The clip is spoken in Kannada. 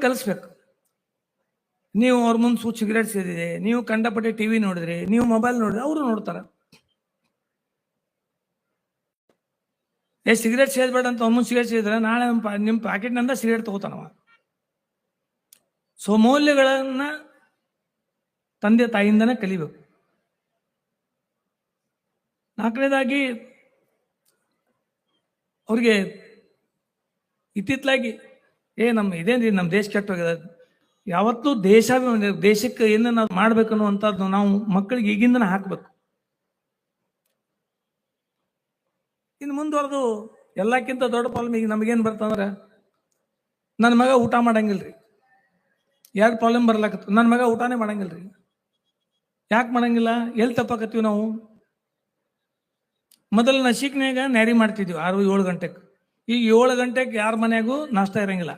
ಕಲಿಸ್ಬೇಕು. ನೀವು ಅವ್ರ ಮುಂದೆ ಸಿಗರೇಟ್ ಸೇದಿದೆ, ನೀವು ಕಂಡಪಟ್ಟೆ ಟಿವಿ ನೋಡಿದ್ರಿ, ನೀವು ಮೊಬೈಲ್ ನೋಡಿದ್ರೆ ಅವರು ನೋಡ್ತಾರ. ಸಿಗರೇಟ್ ಸೇದ್ಬೇಡ ಅಂತ ಅವ್ರ ಮುಂದೆ ಸಿಗರೇಟ್ ಸೇದಿದ್ರೆ ನಾಳೆ ನಿಮ್ಮ ಪ್ಯಾಕೆಟ್ನಿಂದ ಸಿಗರೇಟ್ ತಗೋತಾನವ. ಸೊ ಮೌಲ್ಯಗಳನ್ನ ತಂದೆ ತಾಯಿಯಿಂದನೇ ಕಲಿಬೇಕು. ನಾಲ್ಕನೇದಾಗಿ ಅವ್ರಿಗೆ ಇತ್ತಿತ್ತಲಾಗಿ ಇದೇನ್ರಿ ನಮ್ಮ ದೇಶ ಕೆಟ್ಟೋಗಿದೆ, ಯಾವತ್ತೂ ದೇಶಕ್ಕೆ ಏನು ನಾವು ಮಾಡ್ಬೇಕು ಅನ್ನುವಂಥದ್ದು ನಾವು ಮಕ್ಕಳಿಗೆ ಈಗಿಂದನೇ ಹಾಕ್ಬೇಕು. ಇನ್ನು ಮುಂದುವರೆದು ಎಲ್ಲಕ್ಕಿಂತ ದೊಡ್ಡ ಪ್ರಾಬ್ಲಮ್ ಈಗ ನಮಗೇನು ಬರ್ತಂದ್ರೆ, ನನ್ನ ಮಗ ಊಟ ಮಾಡಂಗಿಲ್ರಿ. ಯಾಕೆ ಪ್ರಾಬ್ಲಮ್ ಬರ್ಲಾಕತ್ತು? ನನ್ನ ಮಗ ಊಟನೇ ಮಾಡಂಗಿಲ್ರಿ. ಯಾಕೆ ಮಾಡಂಗಿಲ್ಲ? ಎಲ್ಲಿ ತಪ್ಪಾಕತ್ತೀವಿ ನಾವು? ಮೊದಲು ನಶೀಕ್ನಾಗ ನ್ಯಾರಿ ಮಾಡ್ತಿದ್ವಿ 6-7 ಗಂಟೆಗೆ. ಈಗ 7 ಗಂಟೆಗೆ ಯಾರ ಮನೆಯಾಗೂ ನಾಷ್ಟ ಇರಂಗಿಲ್ಲ.